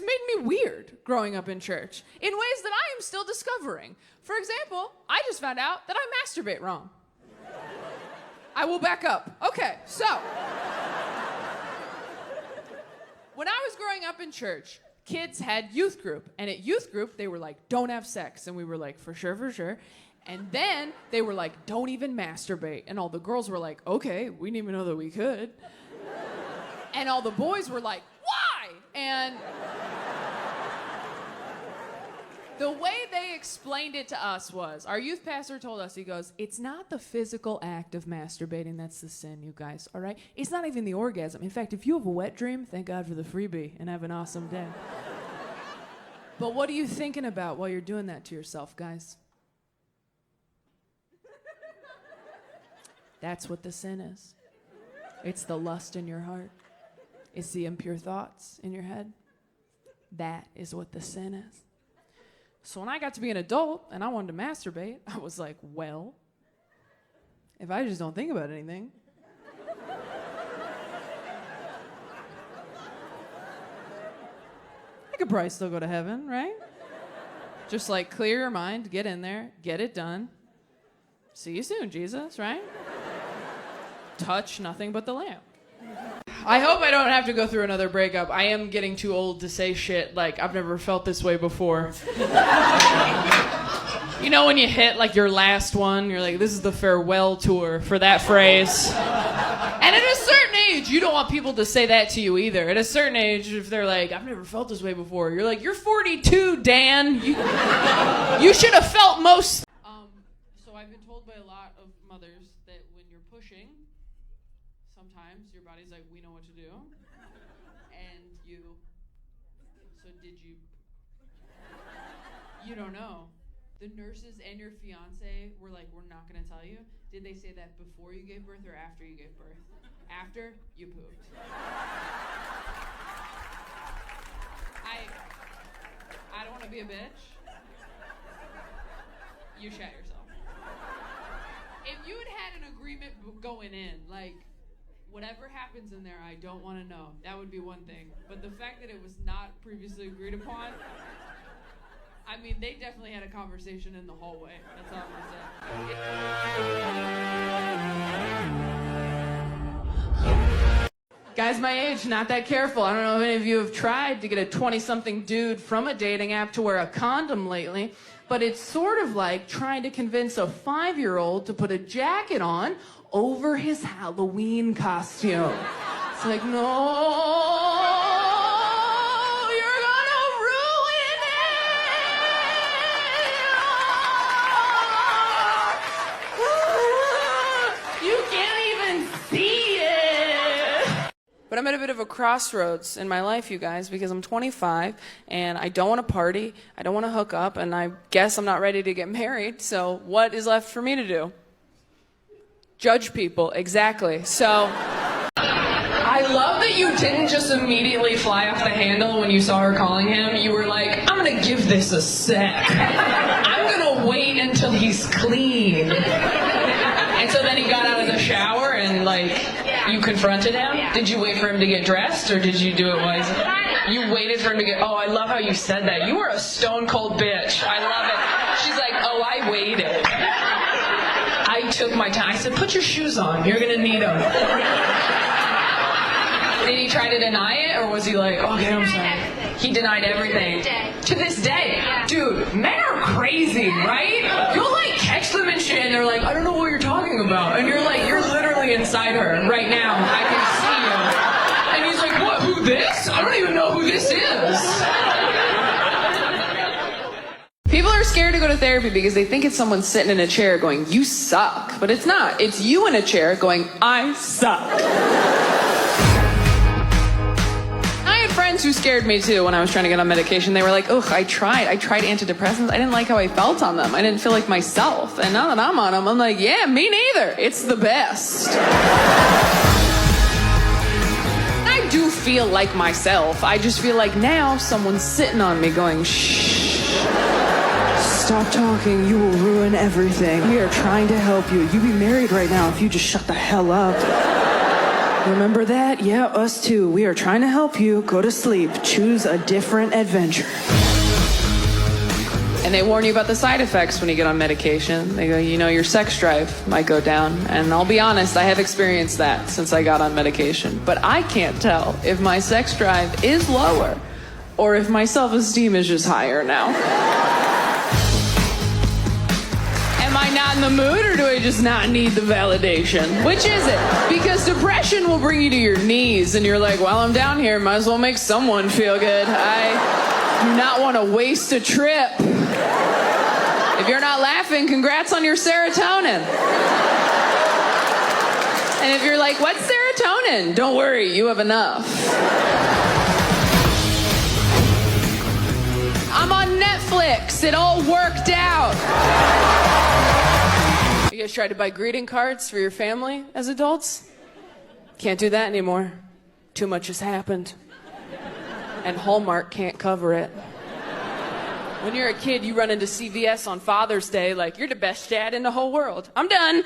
made me weird growing up in church in ways that I am still discovering. For example, I just found out that I masturbate wrong. I will back up. Okay, so when I was growing up in church, kids had youth group, and at youth group, they were like, don't have sex, and we were like, for sure, for sure. And then they were like, don't even masturbate, and all the girls were like, okay, we didn't even know that we could. And all the boys were like, why? And the way they explained it to us was, our youth pastor told us, he goes, it's not the physical act of masturbating that's the sin, you guys, all right? It's not even the orgasm. In fact, if you have a wet dream, thank God for the freebie and have an awesome day. But what are you thinking about while you're doing that to yourself, guys? That's what the sin is. It's the lust in your heart. It's the impure thoughts in your head. That is what the sin is. So when I got to be an adult and I wanted to masturbate, I was like, well, if I just don't think about anything, I could probably still go to heaven, right? Just like clear your mind, get in there, get it done. See you soon, Jesus, right? Touch nothing but the lamp. I hope I don't have to go through another breakup. I am getting too old to say shit like, I've never felt this way before. You know when you hit like your last one, you're like, this is the farewell tour for that phrase. And at a certain age, you don't want people to say that to you either. At a certain age, if they're like, I've never felt this way before, you're like, you're 42, Dan. You should have felt most. So I've been told by a lot of mothers that when you're pushing, sometimes your body's like, we know what to do. And so did you? You don't know. The nurses and your fiance were like, we're not going to tell you. Did they say that before you gave birth or after you gave birth? After, you pooped. I don't want to be a bitch. You shat yourself. If you had an agreement going in, like, whatever happens in there, I don't want to know. That would be one thing. But the fact that it was not previously agreed upon, I mean, they definitely had a conversation in the hallway. That's all I'm gonna say. Guys my age, not that careful. I don't know if any of you have tried to get a 20-something dude from a dating app to wear a condom lately, but it's sort of like trying to convince a 5-year-old to put a jacket on over his Halloween costume. It's like, no, you're gonna ruin it. You can't even see it. But I'm at a bit of a crossroads in my life, you guys, because I'm 25 and I don't want to party, I don't want to hook up, and I guess I'm not ready to get married, so what is left for me to do? Judge people, exactly. So I love that you didn't just immediately fly off the handle when you saw her calling him. You were like, I'm gonna give this a sec. I'm gonna wait until he's clean. And so then he got out of the shower and like, you confronted him? Did you wait for him to get dressed or did you do it wisely? You waited for him to get, oh, I love how you said that. You were a stone cold bitch. I love it. She's like, oh, I waited. I took my time. I said, put your shoes on. You're going to need them. Did he try to deny it, or was he like, okay, I'm sorry? He denied everything. To this day. Dude, men are crazy, right? You'll like catch them and shit, and they're like, I don't know what you're talking about. And you're like, you're literally inside her right now. I can see you. And he's like, what, who this? I don't even know who this is. People are scared to go to therapy because they think it's someone sitting in a chair going, you suck. But it's not. It's you in a chair going, I suck. I had friends who scared me too when I was trying to get on medication. They were like, ugh, I tried antidepressants. I didn't like how I felt on them. I didn't feel like myself. And now that I'm on them, I'm like, yeah, me neither. It's the best. I do feel like myself. I just feel like now someone's sitting on me going, shh. Stop talking, you will ruin everything. We are trying to help you. You'd be married right now if you just shut the hell up. Remember that? Yeah, us too. We are trying to help you. Go to sleep. Choose a different adventure. And they warn you about the side effects when you get on medication. They go, you know, your sex drive might go down. And I'll be honest, I have experienced that since I got on medication. But I can't tell if my sex drive is lower or if my self-esteem is just higher now. Am I not in the mood, or do I just not need the validation? Which is it? Because depression will bring you to your knees, and you're like, well, I'm down here, might as well make someone feel good. I do not want to waste a trip. If you're not laughing, congrats on your serotonin. And if you're like, what's serotonin? Don't worry, you have enough. I'm on Netflix. It all worked out. You guys tried to buy greeting cards for your family as adults? Can't do that anymore. Too much has happened. And Hallmark can't cover it. When you're a kid, you run into CVS on Father's Day like, you're the best dad in the whole world. I'm done.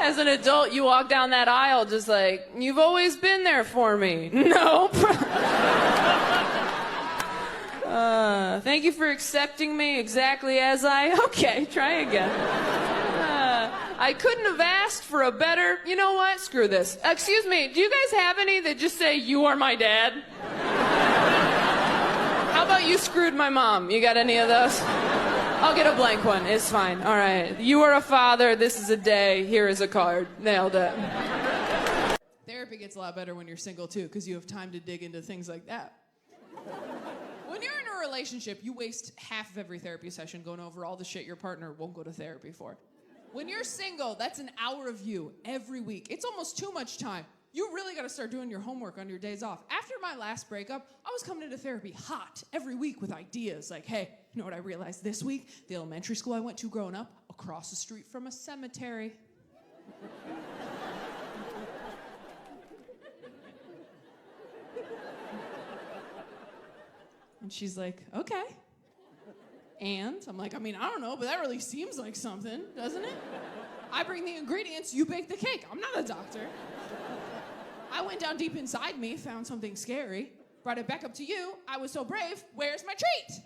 As an adult, you walk down that aisle just like, you've always been there for me. Nope. Thank you for accepting me exactly as I... Okay, try again. I couldn't have asked for a better... You know what? Screw this. Excuse me, do you guys have any that just say, you are my dad? How about you screwed my mom? You got any of those? I'll get a blank one. It's fine. All right. You are a father. This is a day. Here is a card. Nailed it. Therapy gets a lot better when you're single, too, because you have time to dig into things like that. When you're in a relationship, you waste half of every therapy session going over all the shit your partner won't go to therapy for. When you're single, that's an hour of you every week. It's almost too much time. You really got to start doing your homework on your days off. After my last breakup, I was coming into therapy hot every week with ideas like, hey, you know what I realized this week? The elementary school I went to growing up, across the street from a cemetery. And she's like, okay. And I'm like, I don't know, but that really seems like something, doesn't it? I bring the ingredients, you bake the cake. I'm not a doctor. I went down deep inside me, found something scary, brought it back up to you. I was so brave. Where's my treat?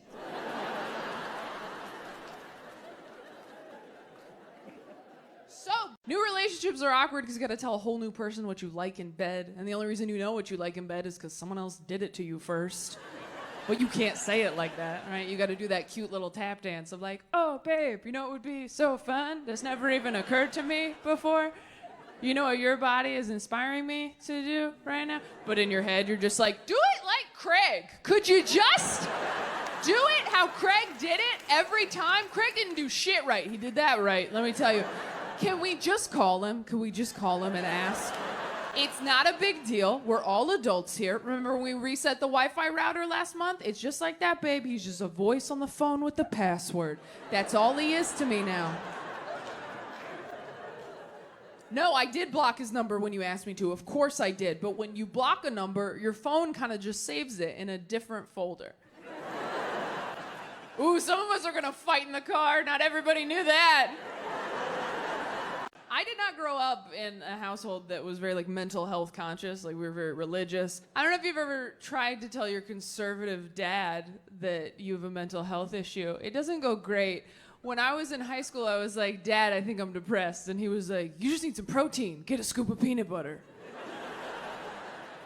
So, new relationships are awkward because you got to tell a whole new person what you like in bed. And the only reason you know what you like in bed is because someone else did it to you first. But you can't say it like that, right? You got to do that cute little tap dance of like, oh, babe, you know what would be so fun? This never even occurred to me before. You know what your body is inspiring me to do right now? But in your head, you're just like, do it like Craig. Could you just do it how Craig did it every time? Craig didn't do shit right. He did that right, let me tell you. Can we just call him? Can we just call him and ask? It's not a big deal. We're all adults here. Remember when we reset the Wi-Fi router last month? It's just like that, babe. He's just a voice on the phone with the password. That's all he is to me now. No, I did block his number when you asked me to. Of course I did. But when you block a number, your phone kind of just saves it in a different folder. Ooh, some of us are going to fight in the car. Not everybody knew that. I did not grow up in a household that was very, mental health conscious. We were very religious. I don't know if you've ever tried to tell your conservative dad that you have a mental health issue. It doesn't go great. When I was in high school, I was like, Dad, I think I'm depressed. And he was like, you just need some protein. Get a scoop of peanut butter.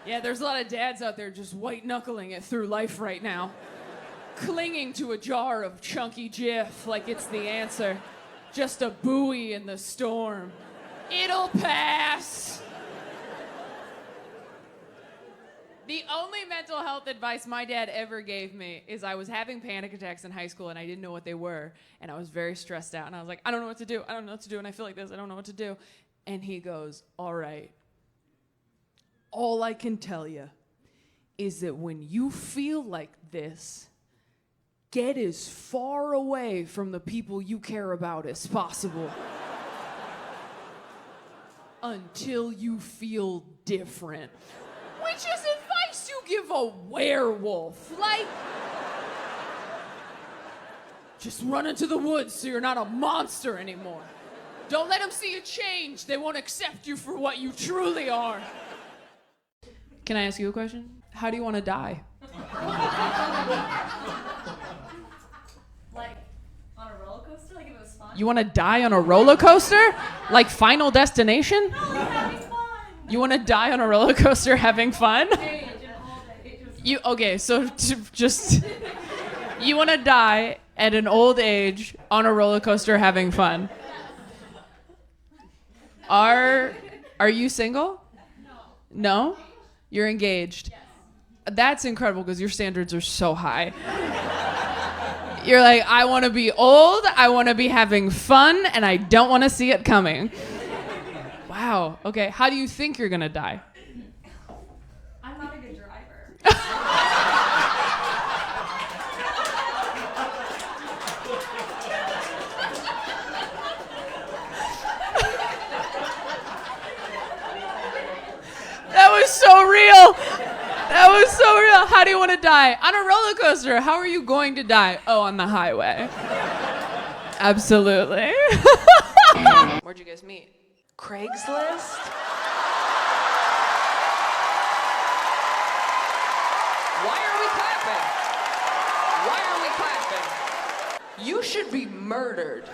Yeah, there's a lot of dads out there just white-knuckling it through life right now. Clinging to a jar of chunky Jif like it's the answer. Just a buoy in the storm. It'll pass. The only mental health advice my dad ever gave me is I was having panic attacks in high school and I didn't know what they were. And I was very stressed out. And I was like, I don't know what to do. I don't know what to do. And I feel like this. I don't know what to do. And he goes, all right. All I can tell you is that when you feel like this, get as far away from the people you care about as possible. Until you feel different. Which is advice you give a werewolf. Just run into the woods so you're not a monster anymore. Don't let them see you change. They won't accept you for what you truly are. Can I ask you a question? How do you want to die? Like, on a roller coaster? Like if it was fun? You want to die on a roller coaster? Like Final Destination? No, like having fun! You want to die on a roller coaster having fun? Age and old age. Okay, so just you want to die at an old age on a roller coaster having fun. Are you single? No? You're engaged? Yes. That's incredible because your standards are so high. You're like, I want to be old, I want to be having fun, and I don't want to see it coming. Wow. Okay, how do you think you're going to die? I'm not a good driver. That was so real. That was so real. How do you want to die? On a roller coaster. How are you going to die? Oh, on the highway. Absolutely. Where'd you guys meet? Craigslist? Why are we clapping? Why are we clapping? You should be murdered.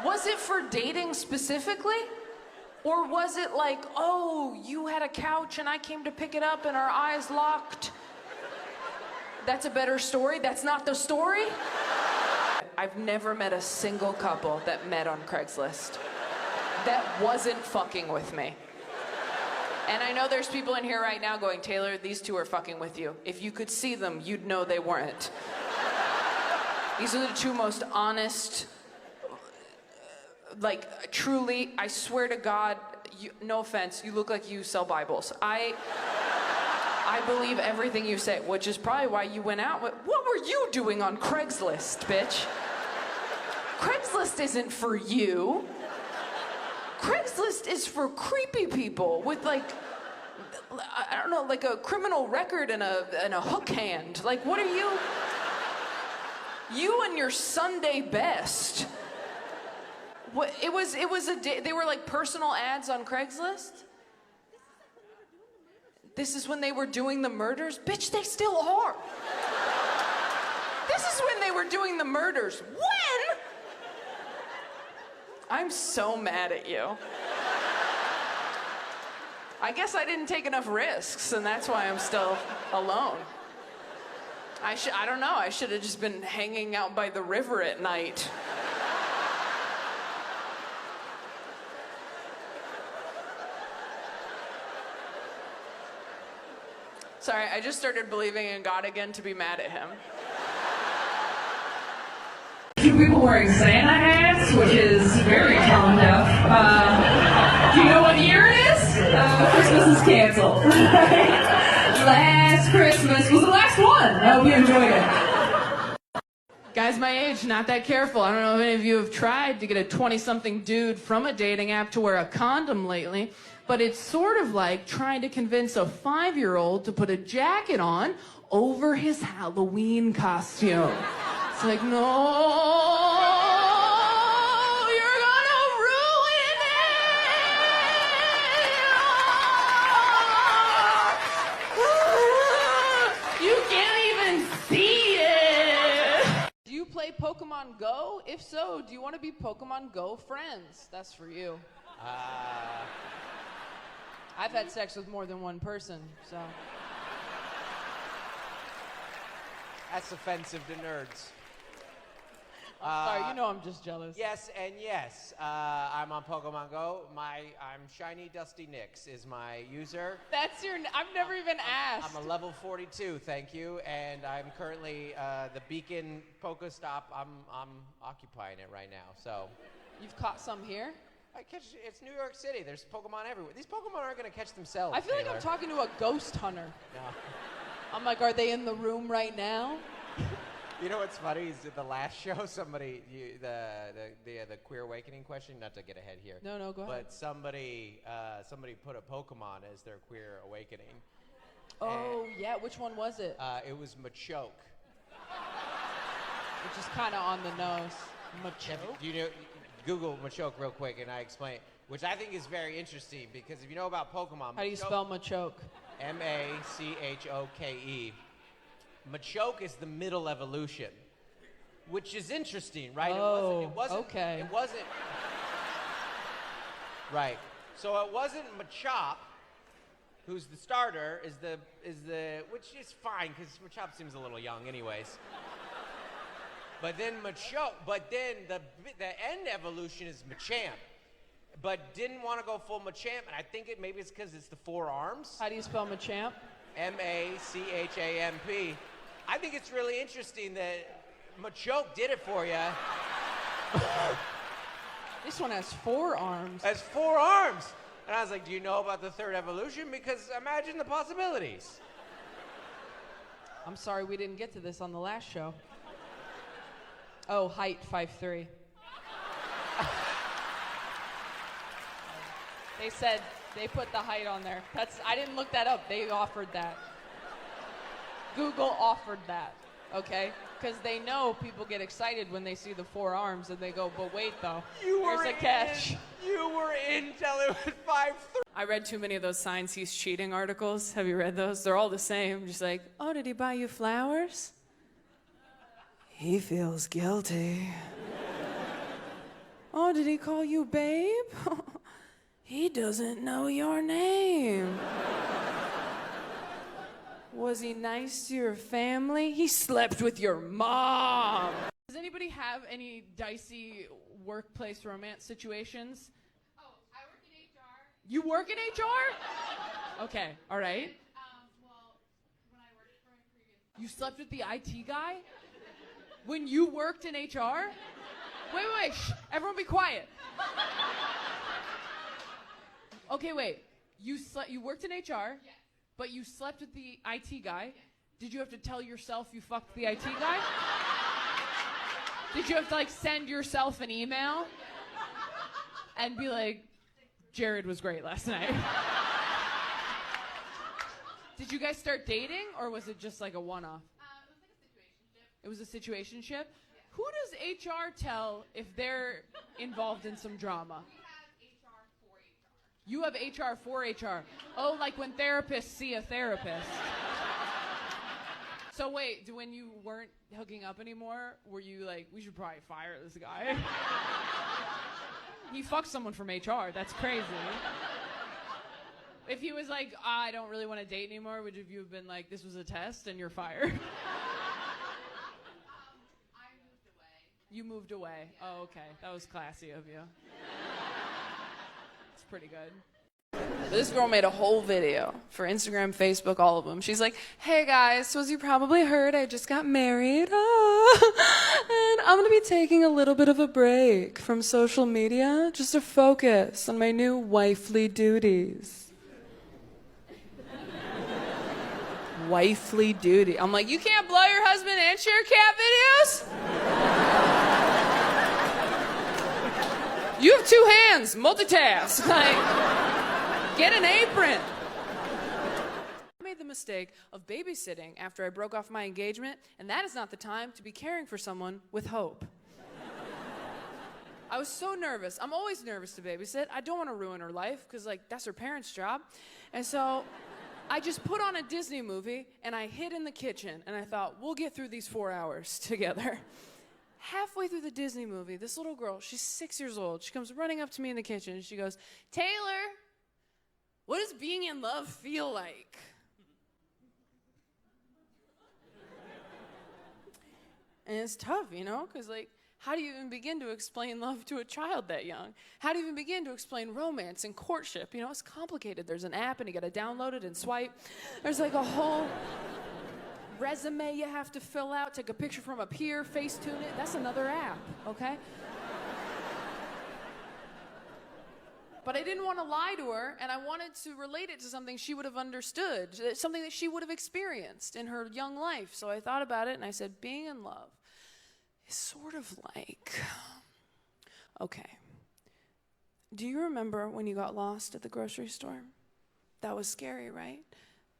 Was it for dating specifically? Or was it like, oh, you had a couch and I came to pick it up and our eyes locked? That's a better story? That's not the story? I've never met a single couple that met on Craigslist that wasn't fucking with me. And I know there's people in here right now going, Taylor, these two are fucking with you. If you could see them, you'd know they weren't. These are the two most honest, like, truly, I swear to God, no offense, you look like you sell Bibles. I believe everything you say, which is probably why you went out with, what were you doing on Craigslist, bitch? Craigslist isn't for you. Craigslist is for creepy people with, like, I don't know, like a criminal record and a hook hand. Like, what are you? You and your Sunday best. What, it was they were like personal ads on Craigslist? This is when they were doing the murders? Bitch, they still are. This is when they were doing the murders. When? I'm so mad at you. I guess I didn't take enough risks, and that's why I'm still alone. I don't know, I should have just been hanging out by the river at night. Sorry, I just started believing in God again to be mad at him. Two people wearing Santa hats, which is very tone deaf. Do you know what year it is? Christmas is canceled. Last Christmas was the last one. I hope you enjoyed it. Guys my age, not that careful. I don't know if any of you have tried to get a 20-something dude from a dating app to wear a condom lately, but it's sort of like trying to convince a 5-year-old to put a jacket on over his Halloween costume. It's like, no, you're gonna ruin it! You can't even see it! Do you play Pokemon Go? If so, do you want to be Pokemon Go friends? That's for you. I've had sex with more than one person, so. That's offensive to nerds. I'm sorry, you know I'm just jealous. Yes and yes. I'm on Pokemon Go. I'm Shiny Dusty Nix is my user. That's your. I've never even asked. I'm a level 42, thank you, and I'm currently the Beacon Pokestop. I'm occupying it right now. So. You've caught some here? It's New York City. There's Pokemon everywhere. These Pokemon aren't going to catch themselves. I feel Taylor. like I'm talking to a ghost hunter. No. I'm like, are they in the room right now? You know what's funny is at the last show, somebody, the queer awakening question, not to get ahead here. No, go ahead. But somebody put a Pokemon as their queer awakening. Oh, yeah, which one was it? It was Machoke. Which is kind of on the nose. Machoke? Do you know, Google Machoke real quick and I explain. which I think is very interesting because if you know about Pokemon, How do you spell Machoke? Machoke. Machoke is the middle evolution, which is interesting, right? Oh, it wasn't, okay. It wasn't. Right. So it wasn't Machop, who's the starter, is the which is fine because Machop seems a little young, anyways. But then the end evolution is Machamp, but didn't want to go full Machamp, and I think maybe it's because it's the 4 arms. How do you spell Machamp? Machamp. I think it's really interesting that Machoke did it for you. This one has 4 arms. Has 4 arms. And I was like, do you know about the 3rd evolution? Because imagine the possibilities. I'm sorry we didn't get to this on the last show. Oh, height 5'3". They said they put the height on there. I didn't look that up. They offered that. Google offered that, okay? Because they know people get excited when they see the 4 arms and they go, but wait though, there's a catch. You were in till it was 5'3". I read too many of those signs he's cheating articles. Have you read those? They're all the same. Just like, oh, did he buy you flowers? He feels guilty. Oh, did he call you babe? He doesn't know your name. Was he nice to your family? He slept with your mom. Does anybody have any dicey workplace romance situations? Oh, I work in HR. You work in HR? Okay, all right. Well, when I worked for my previous... You slept with the IT guy? When you worked in HR? Wait, shh, everyone be quiet. Okay, wait. You worked in HR? Yes. But you slept with the IT guy? Yes. Did you have to tell yourself you fucked the IT guy? Did you have to, like, send yourself an email? And be like, Jared was great last night. Did you guys start dating, or was it just like a one-off? It was like a situationship. It was a situationship? Yeah. Who does HR tell if they're involved in some drama? We have HR for HR. You have HR for HR. Oh, like when therapists see a therapist. So wait, when you weren't hooking up anymore, were you like, we should probably fire this guy? He fucked someone from HR. That's crazy. If he was like, I don't really want to date anymore, would you have been like, this was a test and you're fired? I moved away. You moved away. Yeah. Oh, okay. That was classy of you. It's pretty good. This girl made a whole video for Instagram, Facebook, all of them. She's like, hey guys, so as you probably heard, I just got married. And I'm going to be taking a little bit of a break from social media just to focus on my new wifely duties. Wifely duty. I'm like, you can't blow your husband and share cat videos? You have 2 hands, multitask. Like, get an apron. I made the mistake of babysitting after I broke off my engagement, and that is not the time to be caring for someone with hope. I was so nervous. I'm always nervous to babysit. I don't want to ruin her life, because, like, that's her parents' job. And so I just put on a Disney movie, and I hid in the kitchen, and I thought, we'll get through these 4 hours together. Halfway through the Disney movie, this little girl, she's 6 years old, she comes running up to me in the kitchen, and she goes, Taylor, what does being in love feel like? And it's tough, you know, because, like, how do you even begin to explain love to a child that young? How do you even begin to explain romance and courtship? You know, it's complicated. There's an app, and you got to download it and swipe. There's, like, a whole resume you have to fill out, take a picture from up here, Facetune it. That's another app, okay? But I didn't want to lie to her, and I wanted to relate it to something she would have understood, something that she would have experienced in her young life. So I thought about it, and I said, being in love is sort of like, okay, do you remember when you got lost at the grocery store? That was scary, right?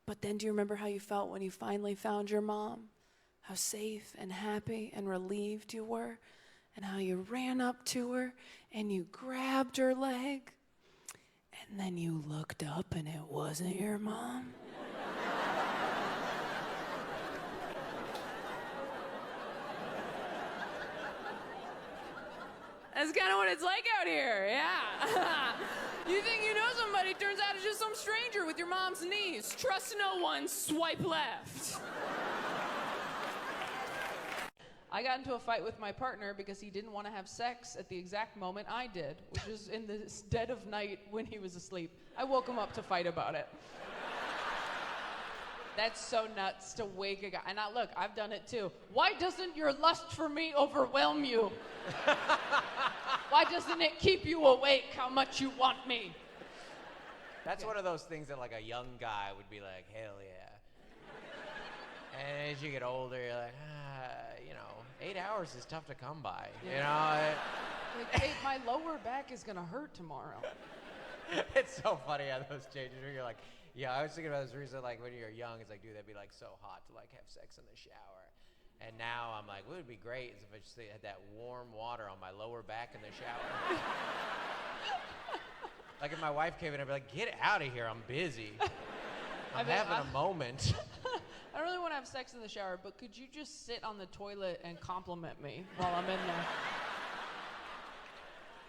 But then do you remember how you felt when you finally found your mom? How safe and happy and relieved you were? And how you ran up to her and you grabbed her leg? And then you looked up and it wasn't your mom? That's kind of what it's like out here, yeah. You think you know somebody, turns out it's just some stranger with your mom's niece. Trust no one, swipe left. I got into a fight with my partner because he didn't want to have sex at the exact moment I did, which was in the dead of night when he was asleep. I woke him up to fight about it. That's so nuts to wake a guy. And look, I've done it too. Why doesn't your lust for me overwhelm you? Why doesn't it keep you awake how much you want me? That's one of those things that like a young guy would be like, hell yeah. And as you get older, you're like, 8 hours is tough to come by. You know? Like, hey, my lower back is gonna hurt tomorrow. It's so funny how those changes where you're like, yeah, I was thinking about this recently, like when you're young, it's like, dude, that'd be like so hot to like have sex in the shower. And now I'm like, what would be great is if I just had that warm water on my lower back in the shower. Like if my wife came in, I'd be like, get out of here, I'm busy. I'm having a moment. I don't really want to have sex in the shower, but could you just sit on the toilet and compliment me while I'm in there?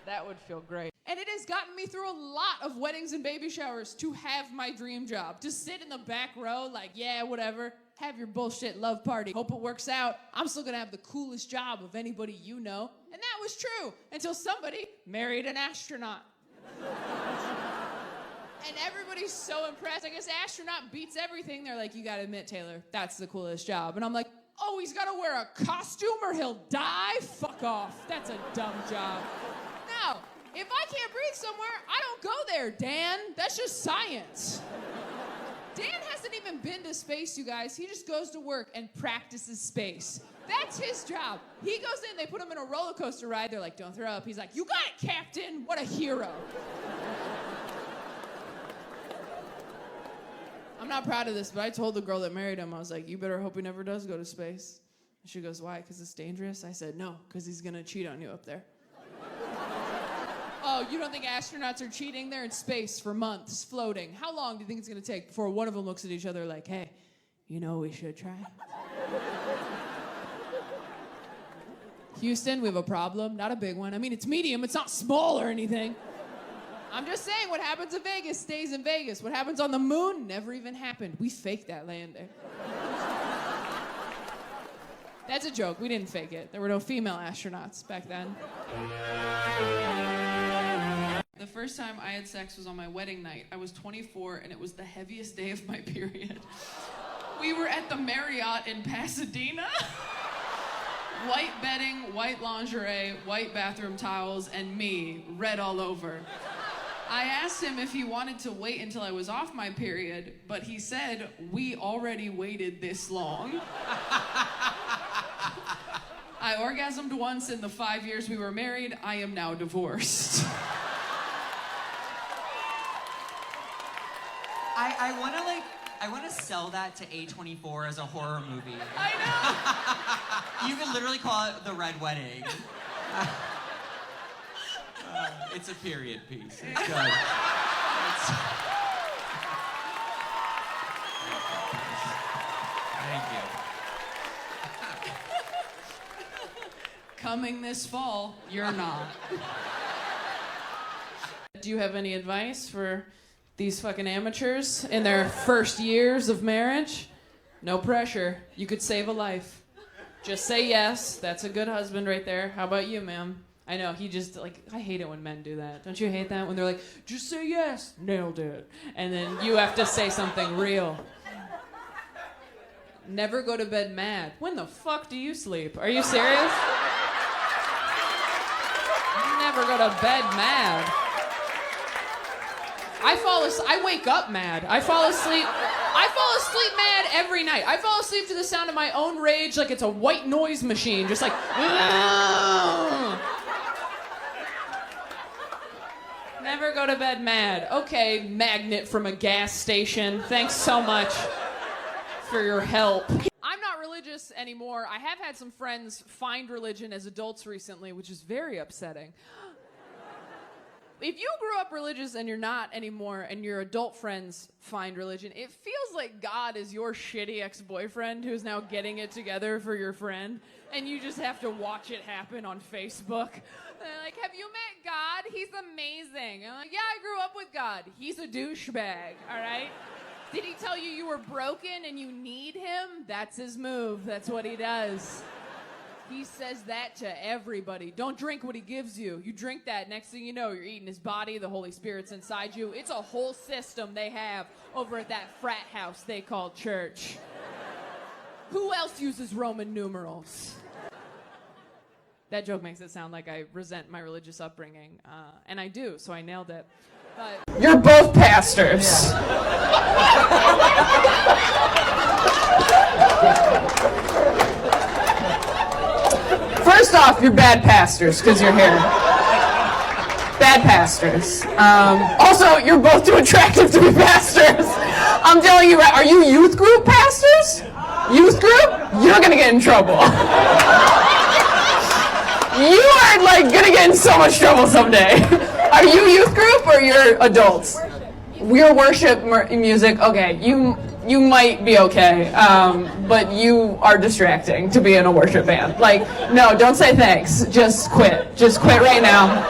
That would feel great. And it has gotten me through a lot of weddings and baby showers to have my dream job. To sit in the back row like, yeah, whatever. Have your bullshit love party. Hope it works out. I'm still gonna have the coolest job of anybody you know. And that was true until somebody married an astronaut. And everybody's so impressed. I guess astronaut beats everything. They're like, you gotta admit, Taylor, that's the coolest job. And I'm like, oh, he's gotta wear a costume or he'll die? Fuck off. That's a dumb job. No, if I can't breathe somewhere, I don't go there, Dan. That's just science. Dan hasn't even been to space, you guys. He just goes to work and practices space. That's his job. He goes in, they put him in a roller coaster ride. They're like, don't throw up. He's like, you got it, Captain. What a hero. I'm not proud of this, but I told the girl that married him, I was like, you better hope he never does go to space. And she goes, why? Because it's dangerous? I said, no, because he's going to cheat on you up there. Oh, you don't think astronauts are cheating? They're in space for months, floating. How long do you think it's going to take before one of them looks at each other like, hey, you know we should try? Houston, we have a problem. Not a big one. I mean, it's medium. It's not small or anything. I'm just saying, what happens in Vegas stays in Vegas. What happens on the moon never even happened. We faked that landing. That's a joke. We didn't fake it. There were no female astronauts back then. The first time I had sex was on my wedding night. I was 24, and it was the heaviest day of my period. We were at the Marriott in Pasadena. White bedding, white lingerie, white bathroom towels, and me, red all over. I asked him if he wanted to wait until I was off my period, but he said, we already waited this long. I orgasmed once in the 5 years we were married. I am now divorced. I want to sell that to A24 as a horror movie. I know. You could literally call it The Red Wedding. It's a period piece. It's good. Thank you. Coming this fall, you're not. Do you have any advice for these fucking amateurs in their first years of marriage? No pressure. You could save a life. Just say yes. That's a good husband right there. How about you, ma'am? I know, he just, like, I hate it when men do that. Don't you hate that? When they're like, just say yes. Nailed it. And then you have to say something real. Never go to bed mad. When the fuck do you sleep? Are you serious? Never go to bed mad. I wake up mad. I fall asleep mad every night. I fall asleep to the sound of my own rage like it's a white noise machine. Just like, never go to bed mad. Okay, magnet from a gas station. Thanks so much for your help. I'm not religious anymore. I have had some friends find religion as adults recently, which is very upsetting. if you grew up religious and you're not anymore and your adult friends find religion, it feels like God is your shitty ex-boyfriend who's now getting it together for your friend, and you just have to watch it happen on Facebook. They're like, have you met God? He's amazing. I'm like, yeah, I grew up with God. He's a douchebag, all right? Did he tell you you were broken and you need him? That's his move. That's what he does. He says that to everybody. Don't drink what he gives you. You drink that, next thing you know, you're eating his body, the Holy Spirit's inside you. It's a whole system they have over at that frat house they call church. Who else uses Roman numerals? That joke makes it sound like I resent my religious upbringing, and I do, so I nailed it. But You're both pastors. First off, you're bad pastors because you're here. Bad pastors. Also, you're both too attractive to be pastors. I'm telling you, are you youth group pastors? Youth group? You're gonna get in trouble. You are like gonna get in so much trouble someday. Are you youth group or you're adults? We're worship music. Okay, you might be okay, but you are distracting to be in a worship band. Like, no, don't say thanks. Just quit. Just quit right now.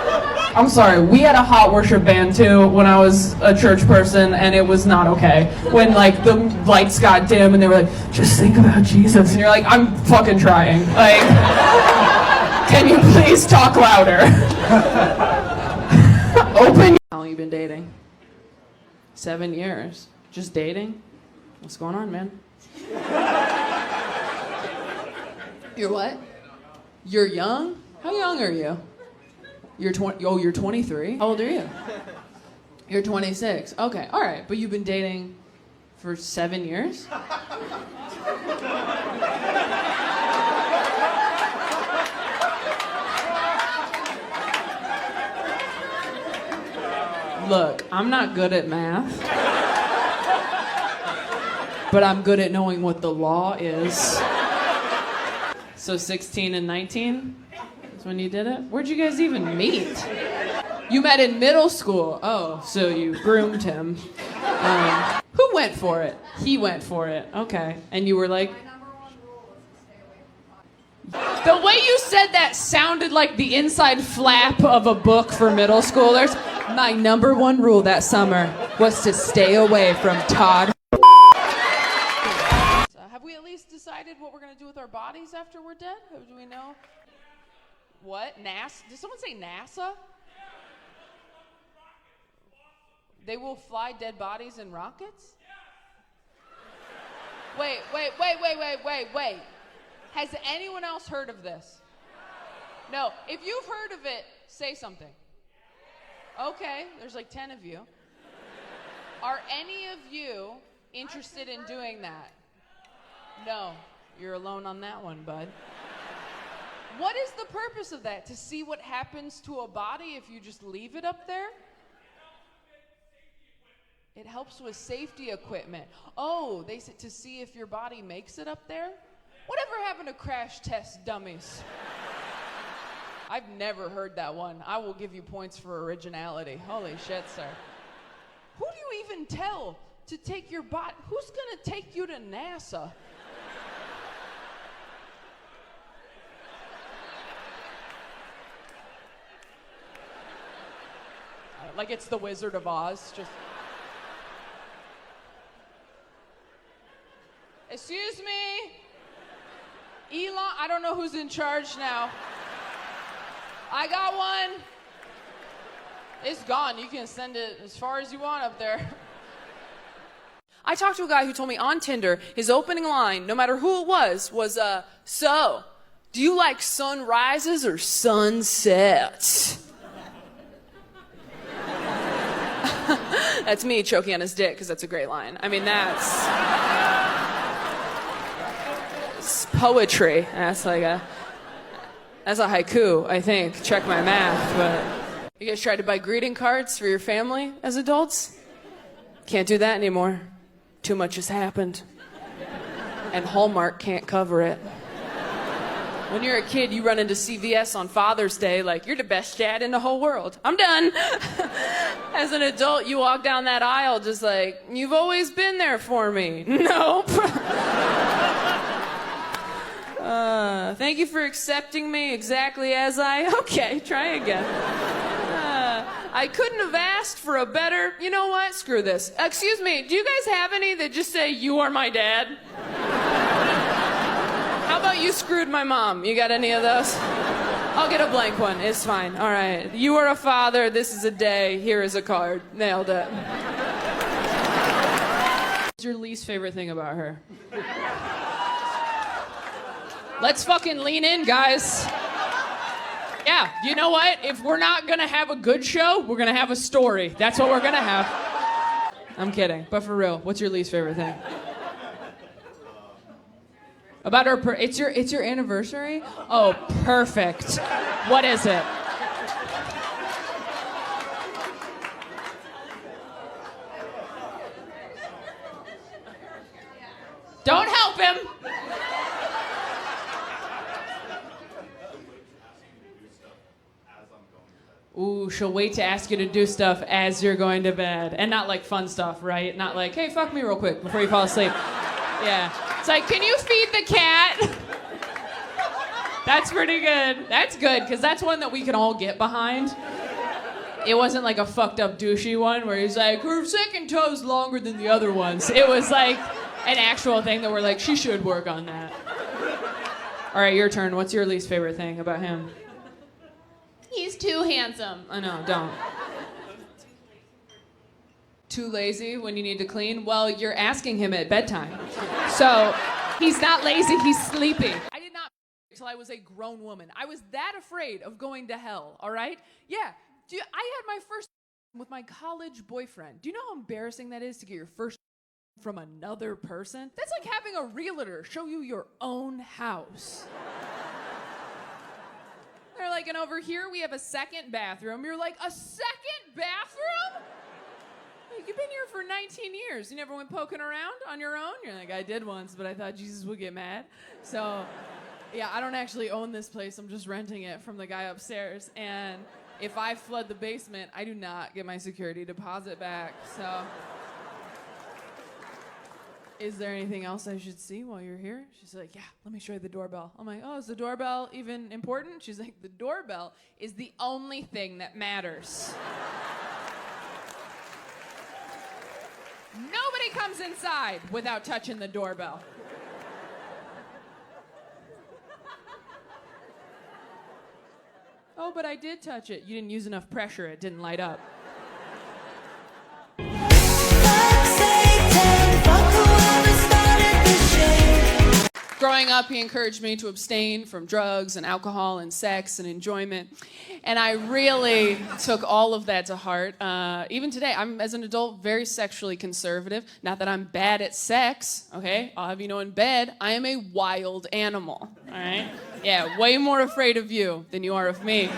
I'm sorry. We had a hot worship band too when I was a church person, and it was not okay. When like the lights got dim and they were like, just think about Jesus, and you're like, I'm fucking trying. Like, can you please talk louder? Open. How long you been dating? 7 years. Just dating? What's going on, man? You're what? You're young? How young are you? You're 20. Oh, you're 23? How old are you? You're 26. Okay, all right. But you've been dating for 7 years? Look, I'm not good at math, but I'm good at knowing what the law is. So 16 and 19 is when you did it? Where'd you guys even meet? You met in middle school. Oh, so you groomed him. Who went for it? He went for it. Okay. And you were like... The way you said that sounded like the inside flap of a book for middle schoolers. My number one rule that summer was to stay away from Todd. So have we at least decided what we're going to do with our bodies after we're dead? Do we know? What? NASA? Did someone say NASA? They will fly dead bodies in rockets? Wait. Has anyone else heard of this? No. If you've heard of it, say something. Okay, there's like 10 of you. Are any of you interested in doing that? No. You're alone on that one, bud. What is the purpose of that? To see what happens to a body if you just leave it up there? It helps with safety equipment. Oh, they said to see if your body makes it up there? Whatever happened to crash test dummies? I've never heard that one. I will give you points for originality. Holy shit, sir. Who do you even tell to take your body? Who's gonna take you to NASA? Like it's the Wizard of Oz, just... Excuse me? Elon, I don't know who's in charge now. I got one. It's gone. You can send it as far as you want up there. I talked to a guy who told me on Tinder, his opening line, no matter who it was, so, do you like sunrises or sunsets? That's me choking on his dick, because that's a great line. I mean, that's it's poetry. That's like that's a haiku, I think. Check my math, but... You guys tried to buy greeting cards for your family as adults? Can't do that anymore. Too much has happened. And Hallmark can't cover it. When you're a kid, you run into CVS on Father's Day like, you're the best dad in the whole world. I'm done. As an adult, you walk down that aisle just like, you've always been there for me. Nope. Thank you for accepting me exactly as I... Okay, try again. I couldn't have asked for a better... You know what? Screw this. Excuse me, do you guys have any that just say, you are my dad? How about you screwed my mom? You got any of those? I'll get a blank one. It's fine. All right. You are a father. This is a day. Here is a card. Nailed it. What's your least favorite thing about her? Let's fucking lean in, guys. Yeah, you know what? If we're not gonna have a good show, we're gonna have a story. That's what we're gonna have. I'm kidding, but for real, what's your least favorite thing? About her, it's your anniversary? Oh, perfect. What is it? Don't help him. Ooh, she'll wait to ask you to do stuff as you're going to bed. And not like fun stuff, right? Not like, hey, fuck me real quick before you fall asleep. Yeah. It's like, can you feed the cat? That's pretty good. That's good, because that's one that we can all get behind. It wasn't like a fucked up douchey one where he's like, her second toe's longer than the other ones. It was like an actual thing that we're like, she should work on that. All right, your turn. What's your least favorite thing about him? He's too handsome. I know, don't. Too lazy when you need to clean? Well, you're asking him at bedtime. So he's not lazy, he's sleepy. I did not until I was a grown woman. I was that afraid of going to hell, all right? Yeah, I had my first with my college boyfriend. Do you know how embarrassing that is to get your first from another person? That's like having a realtor show you your own house. They're like, and over here we have a second bathroom. You're like, a second bathroom? Like, you've been here for 19 years. You never went poking around on your own? You're like, I did once, but I thought Jesus would get mad. So, yeah, I don't actually own this place. I'm just renting it from the guy upstairs. And if I flood the basement, I do not get my security deposit back. So, is there anything else I should see while you're here? She's like, yeah, let me show you the doorbell. I'm like, oh, is the doorbell even important? She's like, the doorbell is the only thing that matters. Nobody comes inside without touching the doorbell. Oh, but I did touch it. You didn't use enough pressure. It didn't light up. Growing up, he encouraged me to abstain from drugs and alcohol and sex and enjoyment. And I really took all of that to heart. Even today, I'm, as an adult, very sexually conservative. Not that I'm bad at sex, okay? I'll have you know in bed, I am a wild animal, all right? Yeah, way more afraid of you than you are of me.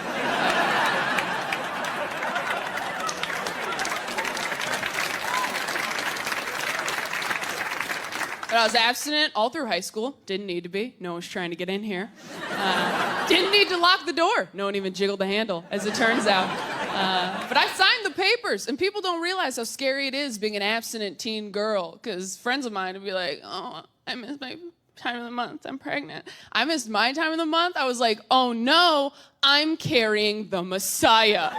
But I was abstinent all through high school. Didn't need to be. No one was trying to get in here. Didn't need to lock the door. No one even jiggled the handle, as it turns out. But I signed the papers, and people don't realize how scary it is being an abstinent teen girl, because friends of mine would be like, oh, I missed my time of the month. I'm pregnant. I missed my time of the month. I was like, oh, no, I'm carrying the Messiah.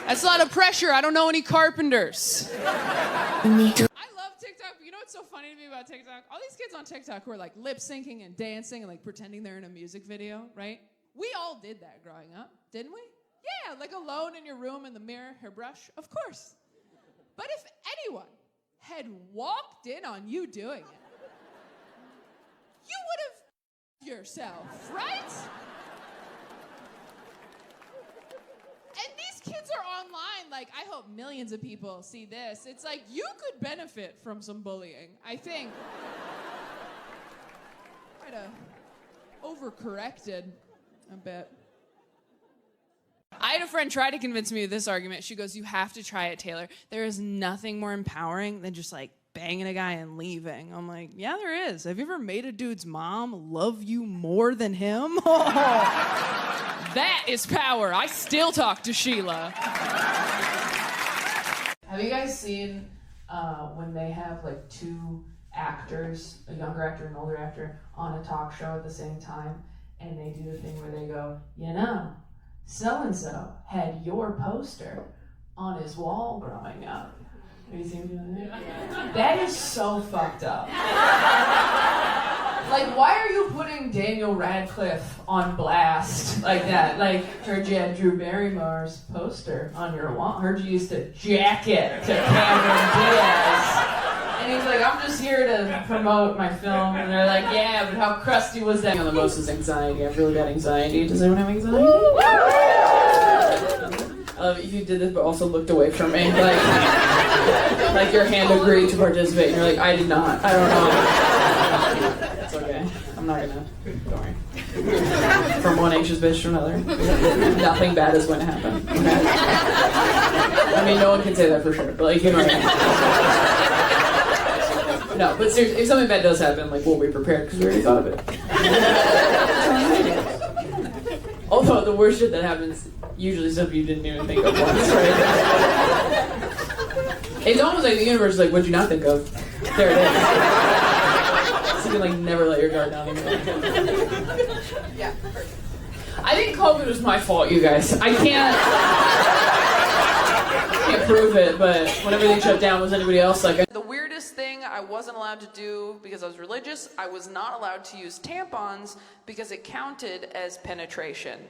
That's a lot of pressure. I don't know any carpenters. I love TikTok. You know what's so funny to me about TikTok? All these kids on TikTok who are like lip syncing and dancing and like pretending they're in a music video, right? We all did that growing up, didn't we? Yeah, like alone in your room in the mirror, hairbrush, of course. But if anyone had walked in on you doing it, you would have yourself, right? And these kids are online, like, I hope millions of people see this. It's like, you could benefit from some bullying, I think. Might have overcorrected a bit. I had a friend try to convince me of this argument. She goes, you have to try it, Taylor. There is nothing more empowering than just, like, banging a guy and leaving. I'm like, yeah, there is. Have you ever made a dude's mom love you more than him? Oh, that is power. I still talk to Sheila. Have you guys seen when they have like two actors, a younger actor and an older actor, on a talk show at the same time, and they do the thing where they go, you know, so-and-so had your poster on his wall growing up. Have you seen him doing that? Yeah. That is so fucked up. Like, why are you putting Daniel Radcliffe on blast like that? Like, heard you had Drew Barrymore's poster on your wall. Heard you used to jack it to Cameron Diaz. And he's like, I'm just here to promote my film. And they're like, yeah, but how crusty was that? The most is anxiety. I have really bad anxiety. Does anyone have anxiety? If you did this but also looked away from me. Like your hand agreed to participate. And you're like, I did not. I don't know. It's okay. I'm not gonna. Don't worry. From one anxious bitch to another. Nothing bad is going to happen. Okay? I mean, no one can say that for sure. But like, you know what I mean. No, but seriously, if something bad does happen, like, we'll be prepared because we already thought of it. Although the worst shit that happens, usually stuff you didn't even think of once, right? It's almost like the universe is like, what'd you not think of? There it is. So you can like never let your guard down anymore. Yeah. I think COVID was my fault, you guys. I can't prove it, but when everything shut down, was anybody else like? The weirdest thing I wasn't allowed to do because I was religious, I was not allowed to use tampons because it counted as penetration.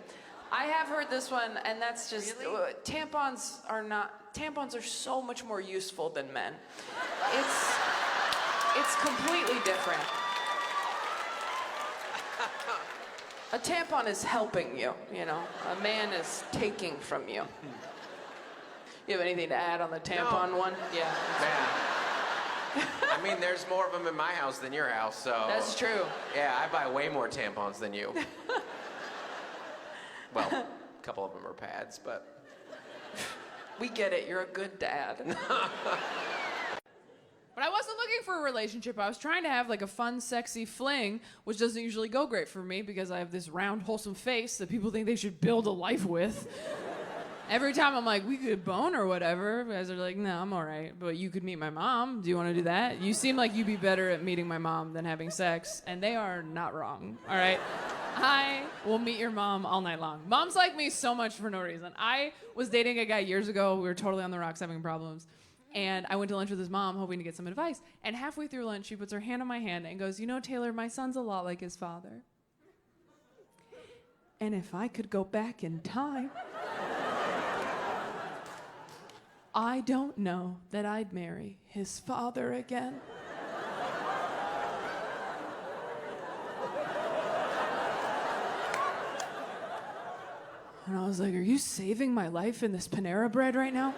I have heard this one, and that's just, really? Tampons are so much more useful than men. It's completely different. A tampon is helping you, you know. A man is taking from you. You have anything to add on the tampon one? Yeah. Man. I mean, there's more of them in my house than your house, so... That's true. Yeah, I buy way more tampons than you. Well, a couple of them are pads, but... We get it. You're a good dad. But I wasn't looking for a relationship. I was trying to have like a fun, sexy fling, which doesn't usually go great for me because I have this round, wholesome face that people think they should build a life with. Every time I'm like, we could bone or whatever, guys are like, no, I'm all right. But you could meet my mom. Do you want to do that? You seem like you'd be better at meeting my mom than having sex, and they are not wrong, all right? I will meet your mom all night long. Moms like me so much for no reason. I was dating a guy years ago. We were totally on the rocks having problems. And I went to lunch with his mom hoping to get some advice. And halfway through lunch, she puts her hand on my hand and goes, you know, Taylor, my son's a lot like his father. And if I could go back in time, I don't know that I'd marry his father again. And I was like, are you saving my life in this Panera Bread right now?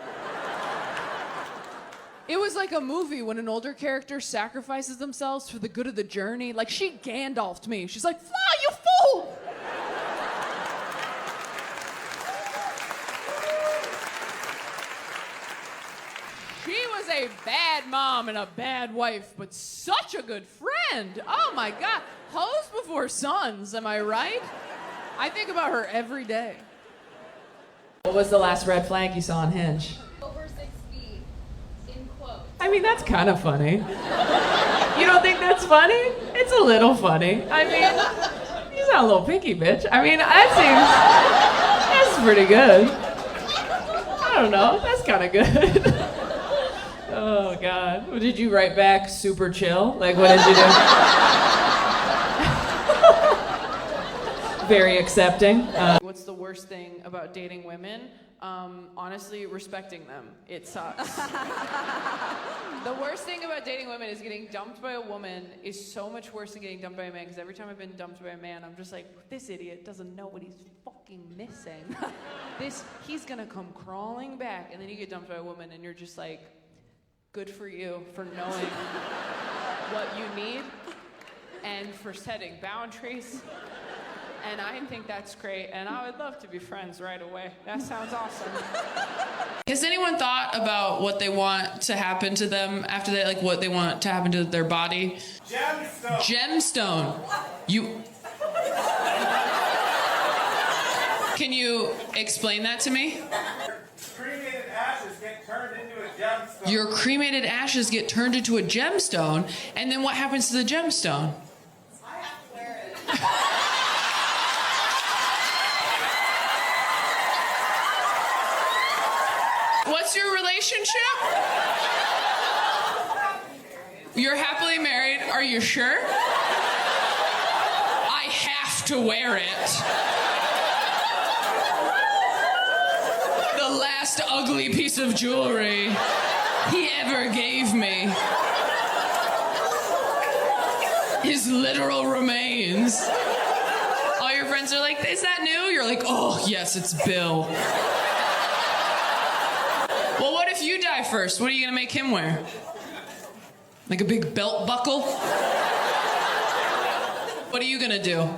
It was like a movie when an older character sacrifices themselves for the good of the journey. Like, she Gandalf'd me. She's like, fly, you fool! She was a bad mom and a bad wife, but such a good friend. Oh my God. Hoes before sons, am I right? I think about her every day. What was the last red flag you saw on Hinge? Over 6 feet, in quotes. I mean, that's kind of funny. You don't think that's funny? It's a little funny. I mean, you sound a little pinky, bitch. I mean, that's pretty good. I don't know, that's kind of good. Oh, God. Did you write back super chill? Like, what did you do? Very accepting. What's the worst thing about dating women? Honestly, respecting them. It sucks. The worst thing about dating women is getting dumped by a woman is so much worse than getting dumped by a man, because every time I've been dumped by a man, I'm just like, this idiot doesn't know what he's fucking missing. He's gonna come crawling back, and then you get dumped by a woman, and you're just like, good for you for knowing what you need, and for setting boundaries, And I think that's great, and I would love to be friends right away. That sounds awesome. Has anyone thought about what they want to happen to them after they, like what they want to happen to their body? Gemstone. Gemstone. Can you explain that to me? Cremated ashes get turned into a gemstone. Your cremated ashes get turned into a gemstone, and then what happens to the gemstone? I have to wear it. What's your relationship? You're happily married. Are you sure? I have to wear it. The last ugly piece of jewelry he ever gave me. His literal remains. All your friends are like, is that new? You're like, oh, yes, it's Bill. Well, what if you die first? What are you going to make him wear? Like a big belt buckle? What are you going to do?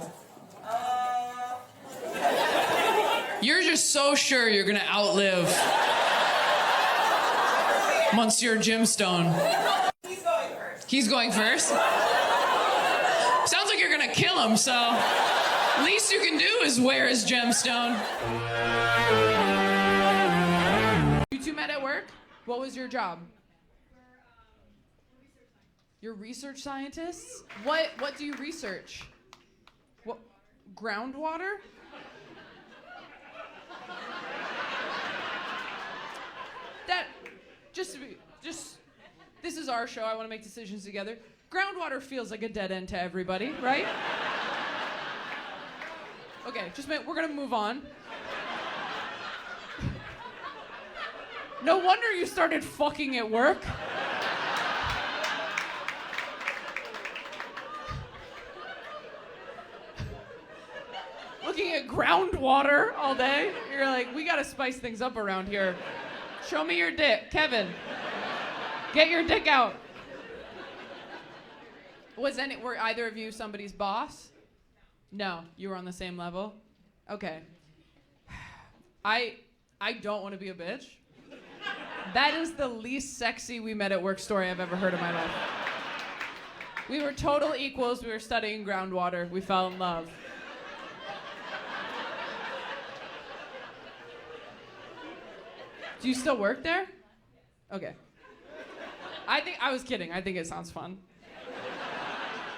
You're just so sure you're going to outlive Monsieur Gemstone. He's going first. He's going first? Sounds like you're going to kill him, so least you can do is wear his gemstone. You two met at work? What was your job? You're research scientists? What do you research? What, groundwater? This is our show. I want to make decisions together. Groundwater feels like a dead end to everybody, right? Okay, just a minute. We're gonna move on. No wonder you started fucking at work. Looking at groundwater all day. You're like, we gotta spice things up around here. Show me your dick. Kevin, get your dick out. Were either of you somebody's boss? No, you were on the same level? Okay. I don't want to be a bitch. That is the least sexy we met at work story I've ever heard in my life. We were total equals. We were studying groundwater. We fell in love. Do you still work there? Okay. I was kidding. I think it sounds fun.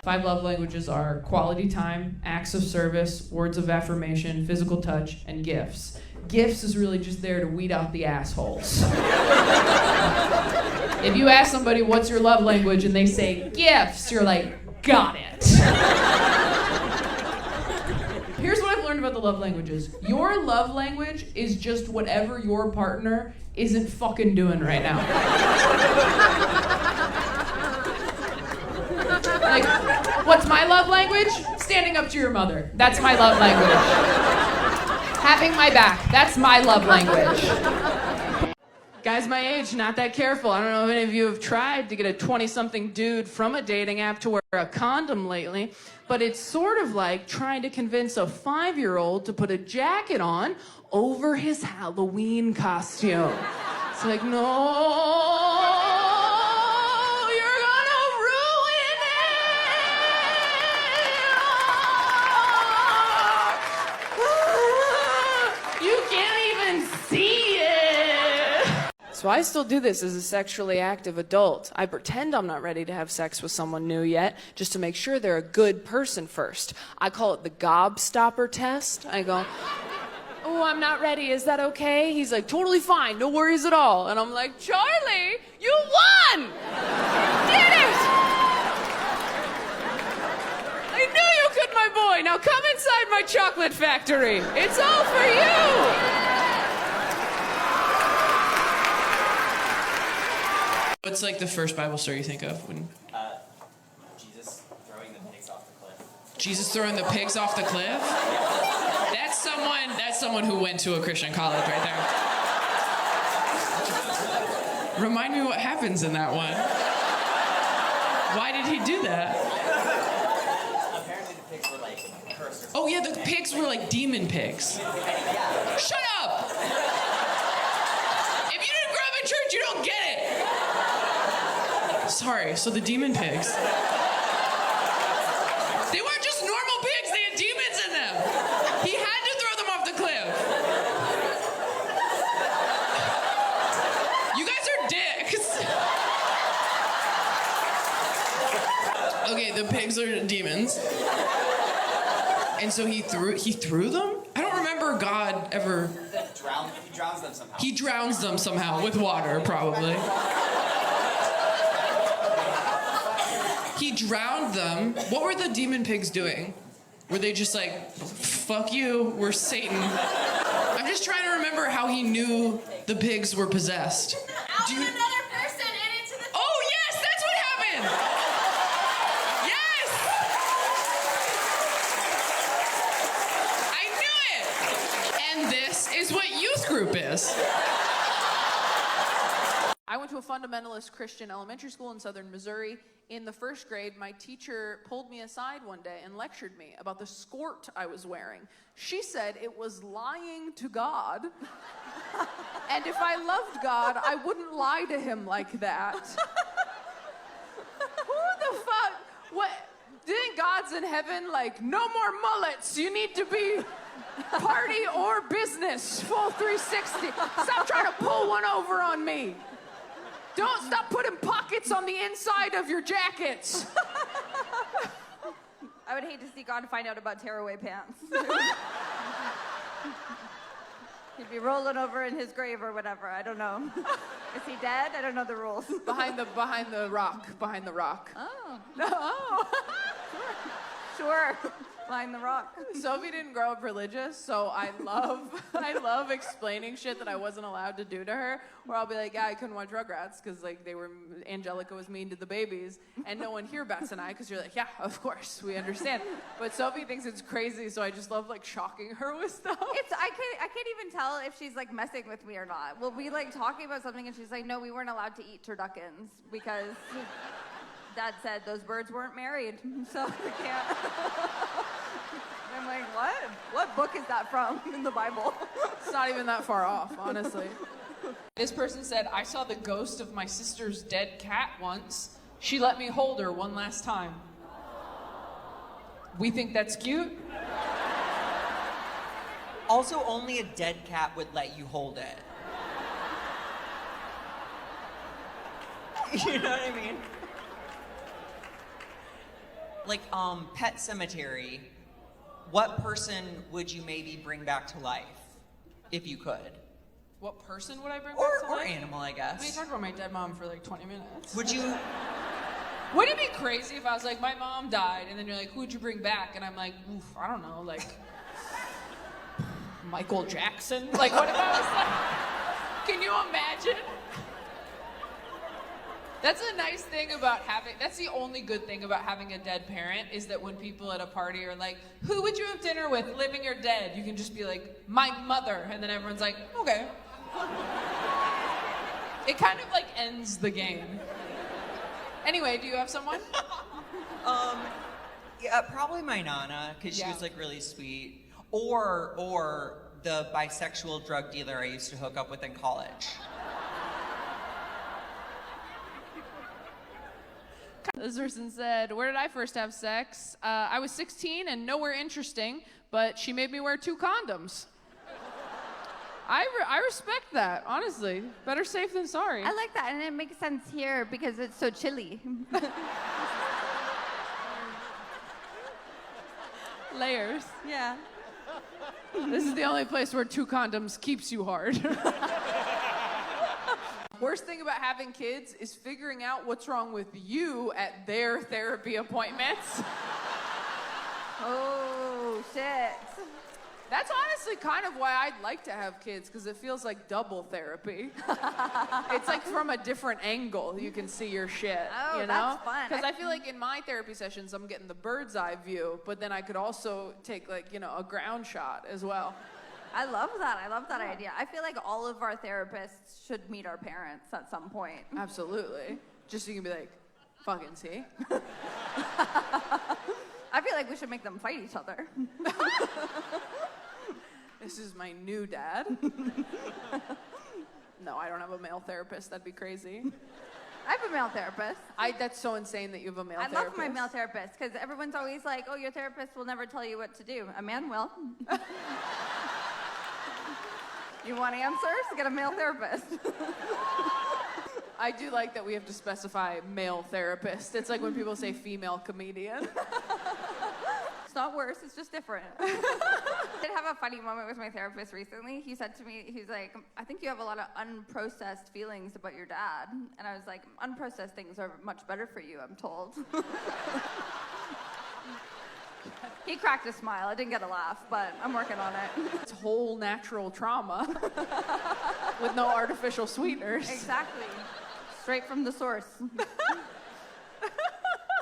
5 love languages are quality time, acts of service, words of affirmation, physical touch, and gifts. Gifts is really just there to weed out the assholes. If you ask somebody, what's your love language, and they say gifts, you're like, got it. Here's what I've learned about the love languages. Your love language is just whatever your partner isn't fucking doing right now. Like, what's my love language? Standing up to your mother. That's my love language. Having my back. That's my love language. Guys my age, not that careful. I don't know if any of you have tried to get a 20-something dude from a dating app to wear a condom lately, but it's sort of like trying to convince a 5-year-old to put a jacket on over his Halloween costume. It's like, no. So I still do this as a sexually active adult. I pretend I'm not ready to have sex with someone new yet, just to make sure they're a good person first. I call it the gobstopper test. I go, oh, I'm not ready. Is that okay? He's like, totally fine. No worries at all. And I'm like, Charlie, you won! Did it! I knew you could, my boy. Now come inside my chocolate factory. It's all for you. What's like the first Bible story you think of when? Jesus throwing the pigs off the cliff. Jesus throwing the pigs off the cliff? That's someone who went to a Christian college right there. Remind me what happens in that one. Why did he do that? Apparently the pigs were like cursed. Oh yeah, the pigs were like demon pigs. Shut up! If you didn't grow up in church, you don't get it. Sorry, so the demon pigs. They weren't just normal pigs, they had demons in them. He had to throw them off the cliff. You guys are dicks. Okay, the pigs are demons. And so he threw them? I don't remember God ever... He drowns them somehow. He drowns them somehow with water, probably. He drowned them. What were the demon pigs doing? Were they just like, fuck you, we're Satan? I'm just trying to remember how he knew the pigs were possessed. Out with another person and into the... Oh, yes, that's what happened! Yes! I knew it! And this is what youth group is. I went to a fundamentalist Christian elementary school in southern Missouri. In the first grade, my teacher pulled me aside one day and lectured me about the skirt I was wearing. She said it was lying to God. And if I loved God, I wouldn't lie to him like that. Who the fuck? What? Do you think God's in heaven like, no more mullets, you need to be party or business, full 360. Stop trying to pull one over on me. Don't stop putting pockets on the inside of your jackets. I would hate to see God find out about tearaway pants. He'd be rolling over in his grave or whatever. I don't know. Is he dead? I don't know the rules. behind the rock. Oh. Oh. Sure. Behind the rock. Sophie didn't grow up religious, so I love explaining shit that I wasn't allowed to do to her. Where I'll be like, yeah, I couldn't watch Rugrats because like Angelica was mean to the babies, and no one here bats an eye because you're like, yeah, of course, we understand. But Sophie thinks it's crazy, so I just love like shocking her with stuff. I can't even tell if she's like messing with me or not. We'll be like talking about something and she's like, no, we weren't allowed to eat turduckens because Dad said those birds weren't married, so we can't. I'm like, what? What book is that from in the Bible? It's not even that far off, honestly. This person said, I saw the ghost of my sister's dead cat once. She let me hold her one last time. We think that's cute? Also, only a dead cat would let you hold it. You know what I mean? Like, Pet Cemetery, what person would you maybe bring back to life, if you could? What person would I bring Or, back to or life? animal, I I mean, guess. you talked about my dead mom for like 20 minutes. Would you... Wouldn't it be crazy if I was like, my mom died, and then you're like, who'd you bring back? And I'm like, oof, I don't know, like, Michael Jackson? Like, what if I was like, can you imagine? That's a nice thing about that's the only good thing about having a dead parent is that when people at a party are like, who would you have dinner with, living or dead? You can just be like, my mother, and then everyone's like, okay. It kind of like ends the game. Anyway, do you have someone? Yeah, probably my Nana, because she was like really sweet. Or the bisexual drug dealer I used to hook up with in college. This person said, where did I first have sex? I was 16 and nowhere interesting, but she made me wear 2 condoms. I respect that, honestly. Better safe than sorry. I like that, and it makes sense here because it's so chilly. Layers. Yeah. This is the only place where 2 condoms keeps you hard. Worst thing about having kids is figuring out what's wrong with you at their therapy appointments. Oh, shit. That's honestly kind of why I'd like to have kids, because it feels like double therapy. It's like from a different angle you can see your shit, Oh, you know? that's fun. Because I feel like in my therapy sessions I'm getting the bird's eye view, but then I could also take like, you know, a ground shot as well. I love that. I love that idea. I feel like all of our therapists should meet our parents at some point. Absolutely. Just so you can be like, fucking see? I feel like we should make them fight each other. This is my new dad. No, I don't have a male therapist. That'd be crazy. I have a male therapist. That's so insane that you have a male I therapist. love my male therapist because everyone's always like, oh, your therapist will never tell you what to do. A man will. You want answers? Get a male therapist. I do like that we have to specify male therapist. It's like when people say female comedian. It's not worse, it's just different. I did have a funny moment with my therapist recently. He said to me, he's like, I think you have a lot of unprocessed feelings about your dad. And I was like, unprocessed things are much better for you, I'm told. He cracked a smile. I didn't get a laugh, but I'm working on it. It's whole natural trauma with no artificial sweeteners. Exactly. Straight from the source.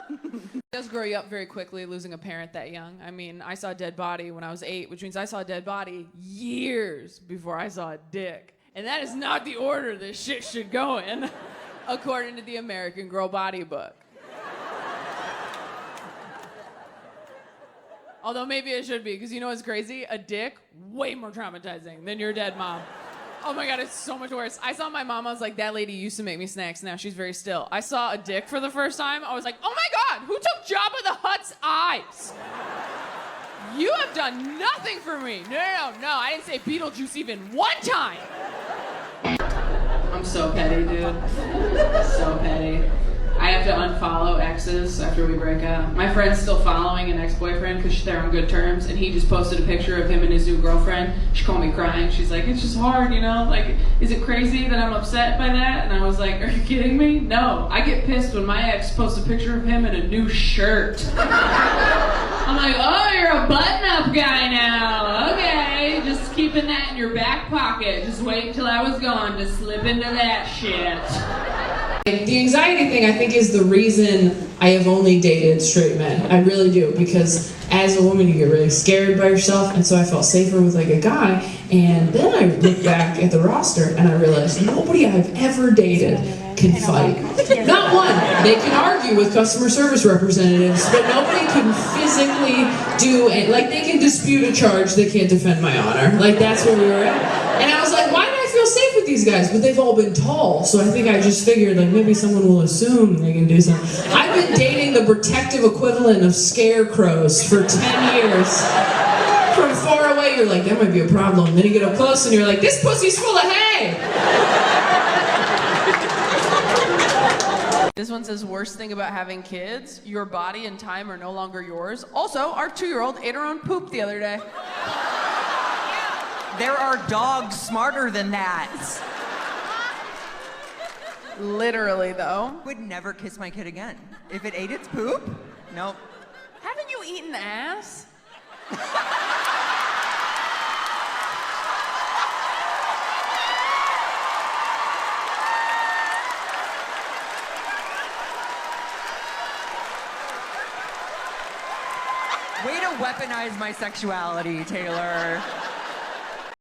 It does grow you up very quickly, losing a parent that young. I mean, I saw a dead body when I was 8, which means I saw a dead body years before I saw a dick. And that is not the order this shit should go in, according to the American Girl Body Book. Although maybe it should be, because you know what's crazy? A dick, way more traumatizing than your dead mom. Oh my God, it's so much worse. I saw my mom, I was like, that lady used to make me snacks, now she's very still. I saw a dick for the first time, I was like, oh my God, who took Jabba the Hutt's eyes? You have done nothing for me. No, I didn't say Beetlejuice even one time. I'm so petty, dude. So petty. I have to unfollow exes after we break up. My friend's still following an ex-boyfriend because they're on good terms, and he just posted a picture of him and his new girlfriend. She called me crying. She's like, it's just hard, you know? Like, is it crazy that I'm upset by that? And I was like, are you kidding me? No. I get pissed when my ex posts a picture of him in a new shirt. I'm like, oh, you're a button-up guy now. Okay, just keeping that in your back pocket. Just wait until I was gone to slip into that shit. The anxiety thing, I think, is the reason I have only dated straight men. I really do, because as a woman, you get really scared by yourself, and so I felt safer with like a guy. And then I look back at the roster, and I realized nobody I've ever dated can fight. Not one. They can argue with customer service representatives, but nobody can physically do it. Like, they can dispute a charge, they can't defend my honor. Like, that's where we were at. And I was like, why do I feel safe with these guys? But they've all been tall, so I think I just figured, like, maybe someone will assume they can do something. I've been dating the protective equivalent of scarecrows for 10 years. From far away, you're like, that might be a problem. Then you get up close and you're like, this pussy's full of hay! This one says, worst thing about having kids, your body and time are no longer yours. Also, our 2-year-old ate her own poop the other day. There are dogs smarter than that. Literally, though. Would never kiss my kid again. If it ate its poop, nope. Haven't you eaten ass? Way to weaponize my sexuality, Taylor.